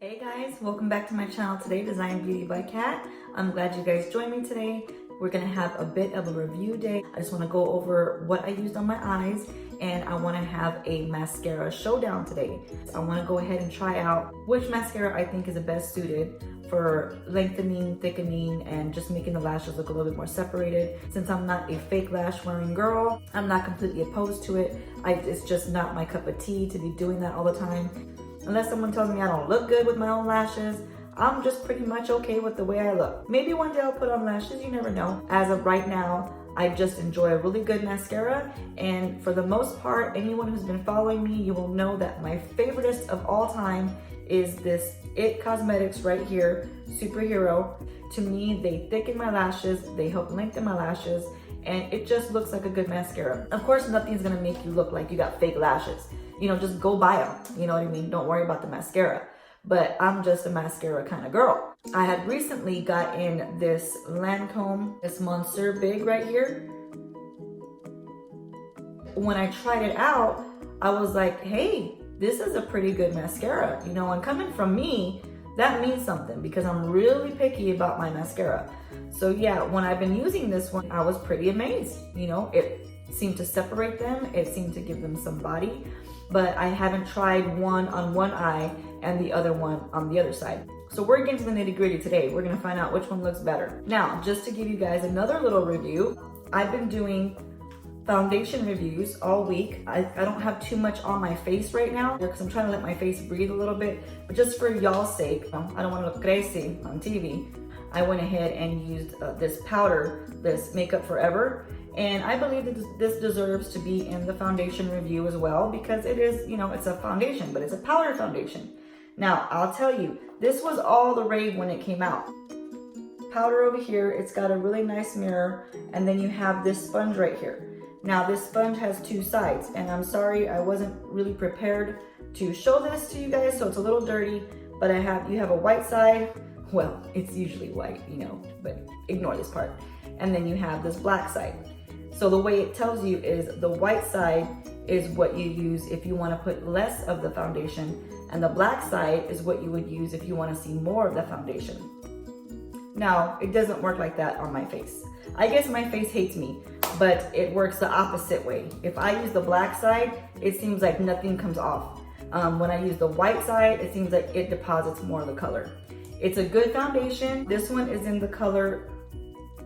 Hey guys, welcome back to my channel today, Design Beauty by Kat. I'm glad you guys joined me today. We're gonna have a bit of a review day. I just wanna go over what I used on my eyes, and I wanna have a mascara showdown today. I wanna go ahead and try out which mascara I think is the best suited for lengthening, thickening, and just making the lashes look a little bit more separated. Since I'm not a fake lash wearing girl, I'm not completely opposed to it. It's just not my cup of tea to be doing that all the time. Unless someone tells me I don't look good with my own lashes, I'm just pretty much okay with the way I look. Maybe one day I'll put on lashes, you never know. As of right now, I just enjoy a really good mascara, and for the most part, anyone who's been following me, you will know that my favoriteest of all time is this It Cosmetics right here, Superhero. To me, they thicken my lashes, they help lengthen my lashes, and it just looks like a good mascara. Of course, nothing's gonna make you look like you got fake lashes. You know, just go buy them, you know what I mean? Don't worry about the mascara. But I'm just a mascara kind of girl. I had recently got in this Lancome, this Monsieur Big right here. When I tried it out, I was like, hey, this is a pretty good mascara. You know, and coming from me, that means something because I'm really picky about my mascara. So yeah, when I've been using this one, I was pretty amazed. You know, it seemed to separate them. It seemed to give them some body. But I haven't tried one on one eye and the other one on the other side. So we're getting to the nitty gritty today. We're gonna find out which one looks better. Now, just to give you guys another little review, I've been doing foundation reviews all week. I don't have too much on my face right now because I'm trying to let my face breathe a little bit, but just for y'all's sake, I don't wanna look crazy on TV. I went ahead and used this powder, this Makeup Forever. And I believe that this deserves to be in the foundation review as well because it is, you know, it's a foundation, but it's a powder foundation. Now, I'll tell you, this was all the rave when it came out. Powder over here, it's got a really nice mirror, and then you have this sponge right here. Now, this sponge has two sides, and I'm sorry, I wasn't really prepared to show this to you guys, so it's a little dirty, but you have a white side. Well, it's usually white, you know, but ignore this part. And then you have this black side. So the way it tells you is the white side is what you use if you want to put less of the foundation, and the black side is what you would use if you want to see more of the foundation. Now, it doesn't work like that on my face. I guess my face hates me, but it works the opposite way. If I use the black side, it seems like nothing comes off. When I use the white side, it seems like it deposits more of the color. It's a good foundation. This one is in the color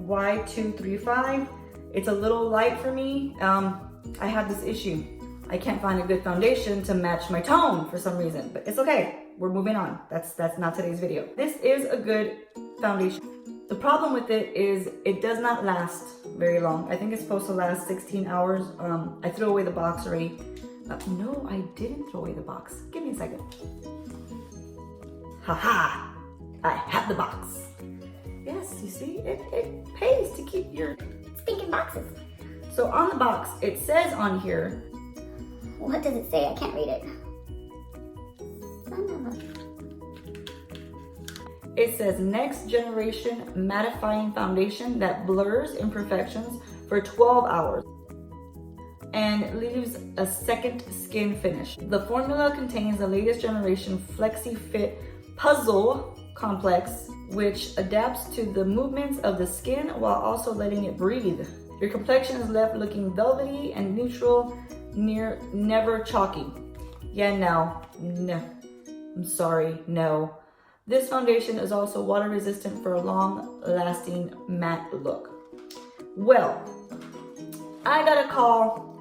Y235. It's a little light for me. I have this issue. I can't find a good foundation to match my tone for some reason, but it's okay. We're moving on. That's not today's video. This is a good foundation. The problem with it is it does not last very long. I think it's supposed to last 16 hours. I threw away the box already. No, I didn't throw away the box. Give me a second. Haha, I have the box. Yes, you see, it pays to keep your stinking boxes. So on the box, it says on here. What does it say? I can't read it. It says next generation mattifying foundation that blurs imperfections for 12 hours and leaves a second skin finish. The formula contains the latest generation Flexi Fit Puzzle Complex, which adapts to the movements of the skin while also letting it breathe. Your complexion is left looking velvety and neutral, never chalky. Yeah, no, I'm sorry, no. This foundation is also water resistant for a long lasting matte look. Well, I gotta call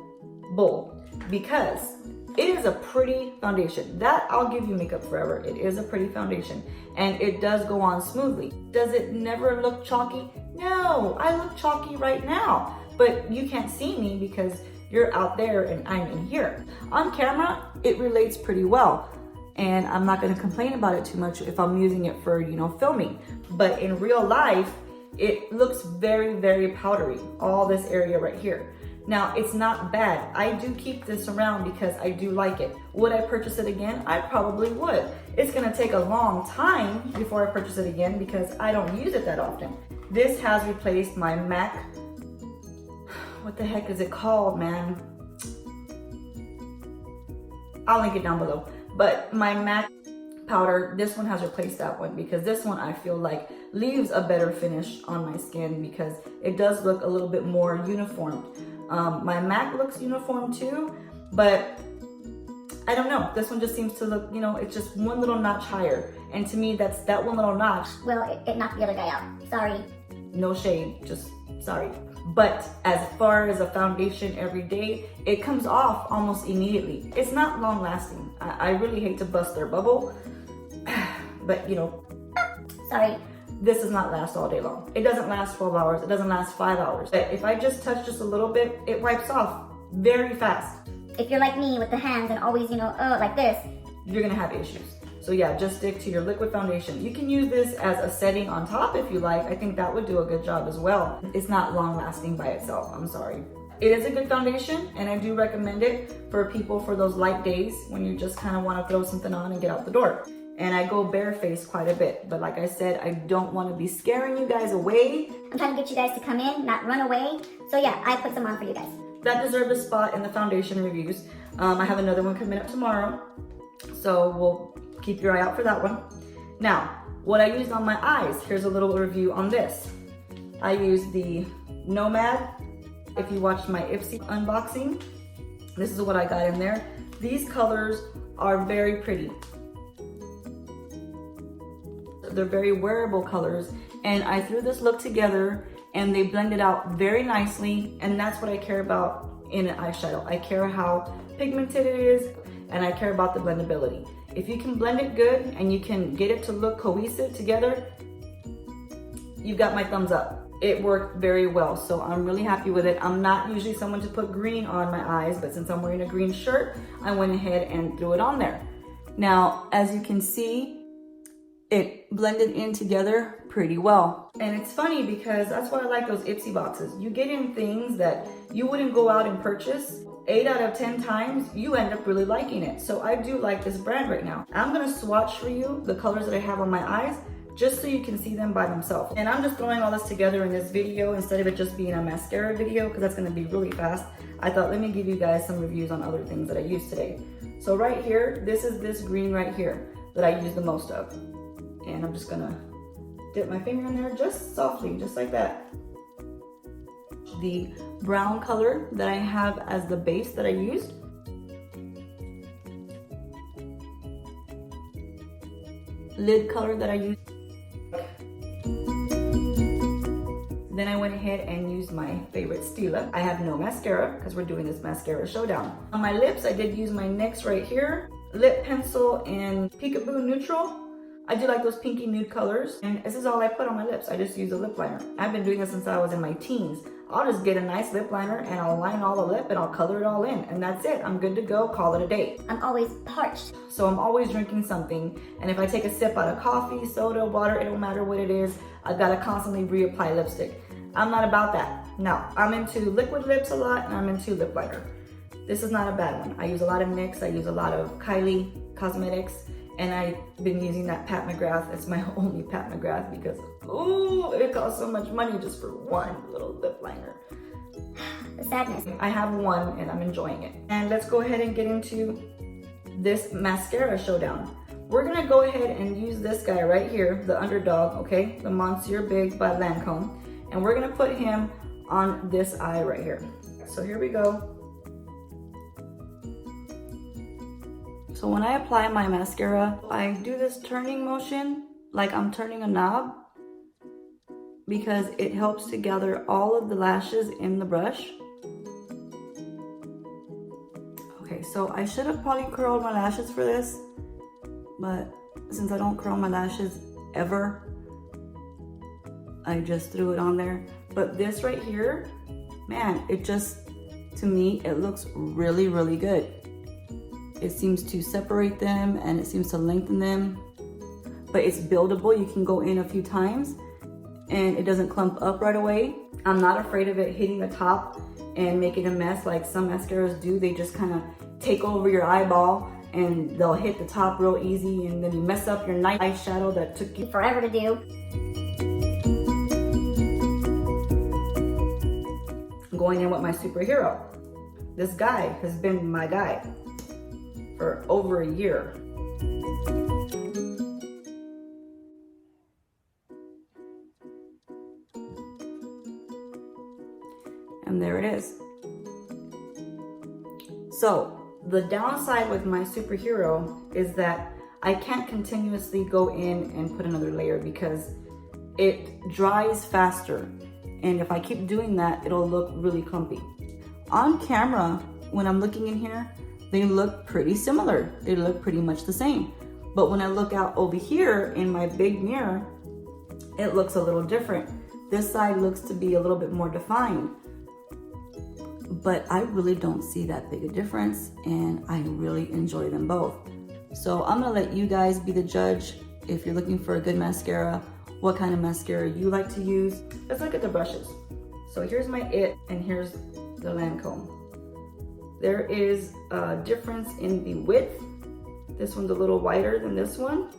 bull because it is a pretty foundation. That I'll give you Makeup Forever. It is a pretty foundation and it does go on smoothly. Does it never look chalky? No, I look chalky right now, but you can't see me because you're out there and I'm in here. On camera, it relates pretty well. And I'm not gonna complain about it too much if I'm using it for, you know, filming. But in real life, it looks very, very powdery, all this area right here. Now, it's not bad. I do keep this around because I do like it. Would I purchase it again? I probably would. It's gonna take a long time before I purchase it again because I don't use it that often. This has replaced my MAC, what the heck is it called, man? I'll link it down below. But my MAC powder, this one has replaced that one because this one I feel like leaves a better finish on my skin because it does look a little bit more uniform. My MAC looks uniform too, but I don't know. This one just seems to look, you know, it's just one little notch higher. And to me, that's that one little notch. Well, it knocked the other guy out. Sorry. No shade, just sorry. But as far as a foundation every day, it comes off almost immediately. It's not long lasting. I really hate to bust their bubble, but you know, Sorry. this does not last all day long. It doesn't last 12 hours. It doesn't last 5 hours. But if I just touch just a little bit, it wipes off very fast. If you're like me with the hands and always, you know, like this. You're gonna have issues. So yeah, just stick to your liquid foundation. You can use this as a setting on top if you like. I think that would do a good job as well. It's not long lasting by itself, I'm sorry. It is a good foundation and I do recommend it for people for those light days when you just kind of want to throw something on and get out the door. And I go barefaced quite a bit, but like I said, I don't want to be scaring you guys away. I'm trying to get you guys to come in, not run away. So yeah, I put some on for you guys. That deserved a spot in the foundation reviews. I have another one coming up tomorrow, so we'll keep your eye out for that one. Now, what I used on my eyes, here's a little review on this. I used the Nomad. If you watched my Ipsy unboxing, this is what I got in there. These colors are very pretty. They're very wearable colors, and I threw this look together and they blended out very nicely, and that's what I care about in an eyeshadow. I care how pigmented it is, and I care about the blendability. If you can blend it good and you can get it to look cohesive together, you've got my thumbs up. It worked very well, so I'm really happy with it. I'm not usually someone to put green on my eyes, but since I'm wearing a green shirt, I went ahead and threw it on there. Now, as you can see, it blended in together pretty well. And it's funny because that's why I like those Ipsy boxes. You get in things that you wouldn't go out and purchase. 8 out of 10 times, you end up really liking it. So I do like this brand right now. I'm gonna swatch for you the colors that I have on my eyes, just so you can see them by themselves. And I'm just throwing all this together in this video instead of it just being a mascara video, because that's gonna be really fast. I thought, let me give you guys some reviews on other things that I used today. So right here, this is this green right here that I use the most of. And I'm just gonna dip my finger in there just softly, just like that. The brown color that I have as the base that I used. Lid color that I used. Then I went ahead and used my favorite Stila. I have no mascara because we're doing this mascara showdown. On my lips, I did use my NYX right here. Lip pencil in Peekaboo Neutral. I do like those pinky nude colors, and this is all I put on my lips. I just use a lip liner. I've been doing this since I was in my teens. I'll just get a nice lip liner and I'll line all the lip and I'll color it all in, and that's it. I'm good to go, call it a day. I'm always parched. So I'm always drinking something, and if I take a sip out of coffee, soda, water, it don't matter what it is, I've got to constantly reapply lipstick. I'm not about that. Now, I'm into liquid lips a lot, and I'm into lip liner. This is not a bad one. I use a lot of NYX, I use a lot of Kylie Cosmetics, and I've been using that Pat McGrath. It's my only Pat McGrath because, ooh, it costs so much money just for one little lip liner. The sadness. I have one and I'm enjoying it. And let's go ahead and get into this mascara showdown. We're gonna go ahead and use this guy right here, the underdog, okay? The Monsieur Big by Lancome. And we're gonna put him on this eye right here. So here we go. So when I apply my mascara, I do this turning motion like I'm turning a knob because it helps to gather all of the lashes in the brush. Okay, so I should have probably curled my lashes for this, but since I don't curl my lashes ever, I just threw it on there. But this right here, man, it just, to me, it looks really, really good. It seems to separate them and it seems to lengthen them, but it's buildable. You can go in a few times and it doesn't clump up right away. I'm not afraid of it hitting the top and making a mess like some mascaras do. They just kind of take over your eyeball and they'll hit the top real easy, and then you mess up your night eyeshadow that took you Forever to do. I'm going in with my superhero. This guy has been my guy for over a year. And there it is. So the downside with my Superhero is that I can't continuously go in and put another layer because it dries faster. And if I keep doing that, it'll look really clumpy. On camera, when I'm looking in here, they look pretty similar. They look pretty much the same. But when I look out over here in my big mirror, it looks a little different. This side looks to be a little bit more defined. But I really don't see that big a difference, and I really enjoy them both. So I'm gonna let you guys be the judge if you're looking for a good mascara, what kind of mascara you like to use. Let's look at the brushes. So here's my It, and here's the Lancome. There is a difference in the width. This one's a little wider than this one.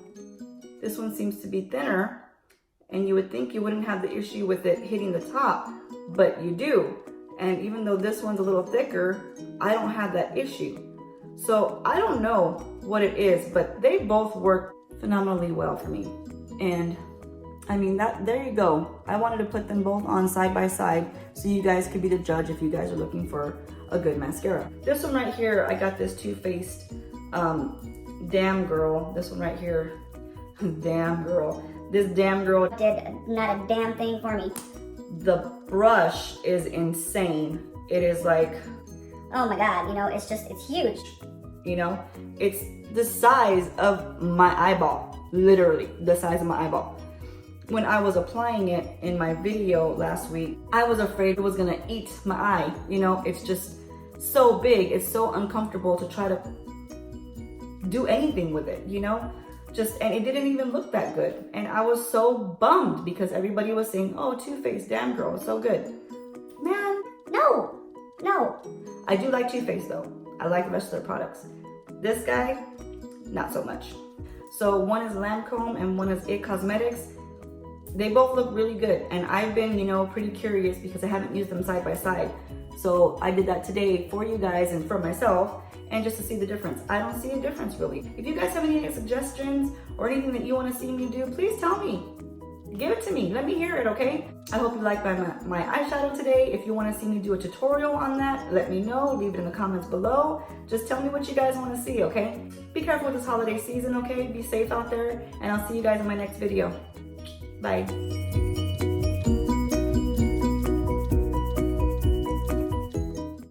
This one seems to be thinner, and you would think you wouldn't have the issue with it hitting the top, but you do. And even though this one's a little thicker, I don't have that issue. So I don't know what it is, but they both work phenomenally well for me. And I mean, there you go. I wanted to put them both on side by side so you guys could be the judge if you guys are looking for a good mascara. This one right here, I got this Too Faced Damn Girl. This one right here, Damn Girl. This Damn Girl Did not a damn thing for me. The brush is insane. It is like, oh my God, you know, it's huge. You know, it's the size of my eyeball, literally the size of my eyeball. When I was applying it in my video last week, I was afraid it was gonna eat my eye. You know, it's just so big, it's so uncomfortable to try to do anything with it, you know? And it didn't even look that good. And I was so bummed because everybody was saying, oh, Too Faced Damn Girl, so good. Man, No. I do like Too Faced though. I like the rest of their products. This guy, not so much. So one is Lancome and one is It Cosmetics. They both look really good. And I've been, you know, pretty curious because I haven't used them side by side. So I did that today for you guys and for myself, and just to see the difference. I don't see a difference really. If you guys have any suggestions or anything that you want to see me do, please tell me. Give it to me, let me hear it, okay? I hope you liked my eyeshadow today. If you want to see me do a tutorial on that, let me know, leave it in the comments below. Just tell me what you guys want to see, okay? Be careful with this holiday season, okay? Be safe out there, and I'll see you guys in my next video. Bye.